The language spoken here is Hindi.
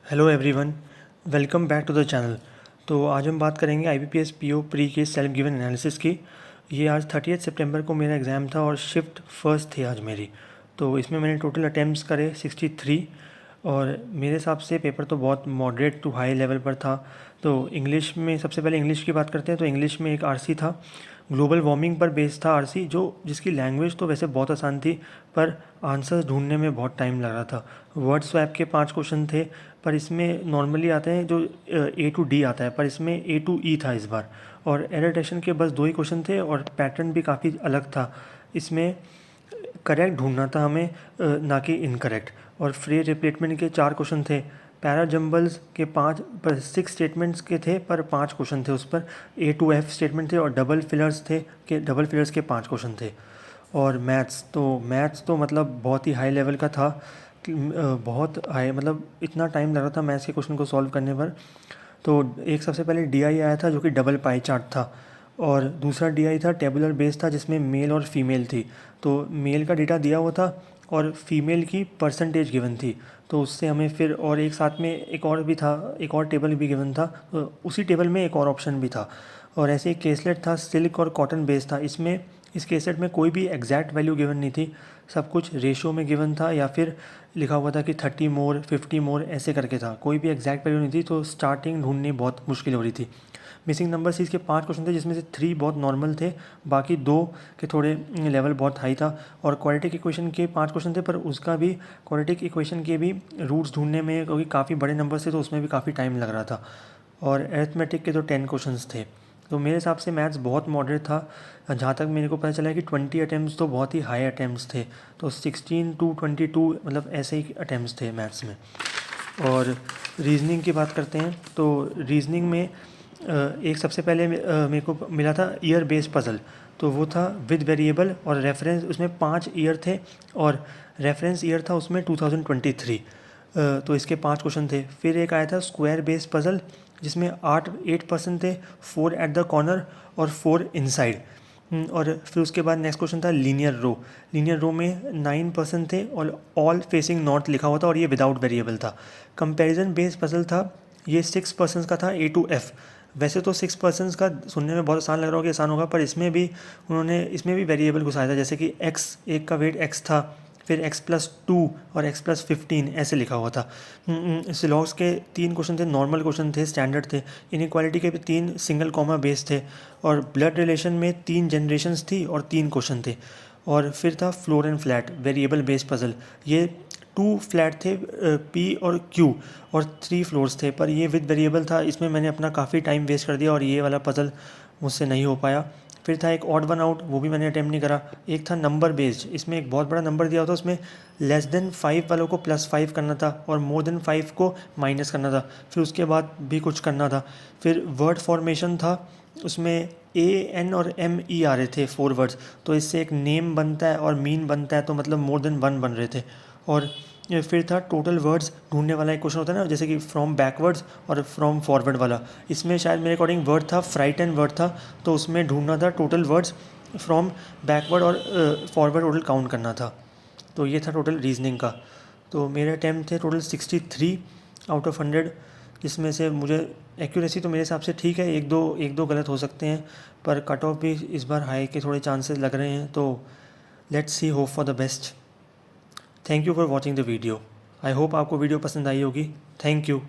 Hello everyone, welcome back to the channel. तो आज हम बात करेंगे IBPS PO प्री के सेल्फ गिवन एनालिसिस की। ये आज 30 सितंबर को मेरा एग्ज़ाम था और शिफ्ट फर्स्ट थी आज मेरी। तो इसमें मैंने टोटल अटैम्प्ट्स करे 63 और मेरे हिसाब से पेपर तो बहुत मॉडरेट टू हाई लेवल पर था। तो इंग्लिश में सबसे पहले इंग्लिश की बात करते हैं। तो इंग्लिश में एक आरसी था, ग्लोबल वार्मिंग पर बेस्ड था आरसी, जो जिसकी लैंग्वेज तो वैसे बहुत आसान थी पर आंसर्स ढूंढने में बहुत टाइम लग रहा था। वर्ड स्वैप के 5 क्वेश्चन थे, पर इसमें नॉर्मली आते हैं जो A to D आता है, पर इसमें A to E था इस बार। और एरर डिटेक्शन के बस 2 ही क्वेश्चन थे और पैटर्न भी काफ़ी अलग था। इसमें करेक्ट ढूंढना था हमें, ना कि इनकरेक्ट। और फ्री रिप्लेसमेंट के 4 क्वेश्चन थे। पैरा जम्बल्स के 6 स्टेटमेंट्स के थे, पर 5 क्वेश्चन थे उस पर। A to F स्टेटमेंट थे और डबल फिलर्स के 5 क्वेश्चन थे। और मैथ्स तो मतलब बहुत ही हाई लेवल का था बहुत हाई, मतलब इतना टाइम लग रहा था मैथ्स के क्वेश्चन को सॉल्व करने पर। तो एक सबसे पहले DI आया था जो कि डबल पाई चार्ट था, और दूसरा DI था टेबुलर बेस था जिसमें मेल और फीमेल थी। तो मेल का डेटा दिया हुआ था और फीमेल की परसेंटेज गिवन थी। तो उससे हमें फिर और एक साथ में एक और भी था, एक और टेबल भी गिवन था, तो उसी टेबल में एक और ऑप्शन भी था। और ऐसे एक केसलेट था, सिल्क और कॉटन बेस था। इस केसलेट में कोई भी एग्जैक्ट वैल्यू गिवन नहीं थी, सब कुछ रेशियो में गिवन था या फिर लिखा हुआ था कि 30 मोर 50 मोर ऐसे करके था। कोई भी एग्जैक्ट वैल्यू नहीं थी, तो स्टार्टिंग ढूंढनी बहुत मुश्किल हो रही थी। मिसिंग नंबर सीरीज़ के 5 क्वेश्चन थे जिसमें से 3 बहुत नॉर्मल थे, बाकी 2 के थोड़े लेवल बहुत हाई था। और क्वाड्रेटिक इक्वेशन के 5 क्वेश्चन थे, पर उसका भी क्वाड्रेटिक इक्वेशन के भी रूट्स ढूंढने में, क्योंकि काफ़ी बड़े नंबर थे तो उसमें भी काफ़ी टाइम लग रहा था। और अरिथमेटिक के तो 10 क्वेश्चंस थे। तो मेरे हिसाब से मैथ्स बहुत मॉडरेट था। जहाँ तक मेरे को पता चला है कि 20 अटैम्प्ट्स तो बहुत ही हाई अटैम्प्ट्स थे। तो 16 to 22 मतलब ऐसे ही अटैम्प्ट्स थे मैथ्स में। और रीजनिंग की बात करते हैं तो रीजनिंग में एक सबसे पहले मेरे को मिला था ईयर बेस्ड पज़ल। तो वो था विद वेरिएबल और रेफरेंस, उसमें 5 ईयर थे और रेफरेंस ईयर था उसमें 2023। तो इसके 5 क्वेश्चन थे। फिर एक आया था स्क्वायर बेस्ड पज़ल जिसमें 8% थे, 4 एट द कॉर्नर और 4 इनसाइड। और फिर उसके बाद नेक्स्ट क्वेश्चन था लीनियर रो में 9% थे और ऑल फेसिंग नॉर्थ लिखा हुआ था और ये विदाउट वेरिएबल था। कंपैरिजन बेस्ड पजल था, ये 6% का था A to F। वैसे तो 6% का सुनने में बहुत आसान लग रहा होगा कि आसान होगा, पर इसमें भी वेरिएबल घुसाया था, जैसे कि x, एक का वेट x था, फिर x+2 और x+15 ऐसे लिखा हुआ था। सिलॉग्स के 3 क्वेश्चन थे, नॉर्मल क्वेश्चन थे, स्टैंडर्ड थे। इनइक्वालिटी के भी 3 सिंगल कॉमा बेस थे। और ब्लड रिलेशन में 3 जनरेशन्स थी और 3 क्वेश्चन थे। और फिर था floor and flat variable base puzzle. ये 2 फ्लैट थे, P और Q, और 3 फ्लोर्स थे, पर ये विद वेरिएबल था। इसमें मैंने अपना काफ़ी टाइम वेस्ट कर दिया और ये वाला पजल मुझसे नहीं हो पाया। फिर था एक ऑड वन आउट, वो भी मैंने अटैम्प्ट नहीं करा। एक था नंबर बेस्ड, इसमें एक बहुत बड़ा नंबर दिया होता, उसमें लेस देन 5 वालों को +5 करना था और मोर देन 5 को माइनस करना था। फिर उसके बाद भी कुछ करना था। फिर वर्ड फॉर्मेशन था, उसमें A N और M E आ रहे थे 4 वर्ड्स। तो इससे एक नेम बनता है और मीन बनता है, तो मतलब मोर देन 1 बन रहे थे। और फिर था टोटल वर्ड्स ढूंढने वाला एक क्वेश्चन होता है ना, जैसे कि फ्रॉम बैकवर्ड्स और फ्रॉम फॉरवर्ड वाला। इसमें शायद मेरे अकॉर्डिंग वर्ड था फ्राइटन वर्ड था, तो उसमें ढूंढना था टोटल वर्ड्स फ्रॉम बैकवर्ड और फॉरवर्ड, टोटल काउंट करना था। तो ये था टोटल रीजनिंग का। तो मेरे अटैम्प्ट थे टोटल 63 आउट ऑफ 100, जिसमें से मुझे एक्यूरेसी तो मेरे हिसाब से ठीक है, एक दो गलत हो सकते हैं, पर कट ऑफ भी इस बार हाई के थोड़े चांसेस लग रहे हैं। तो let's see, hope for the best. Thank you for watching the video. I hope आपको वीडियो पसंद आई होगी। Thank you.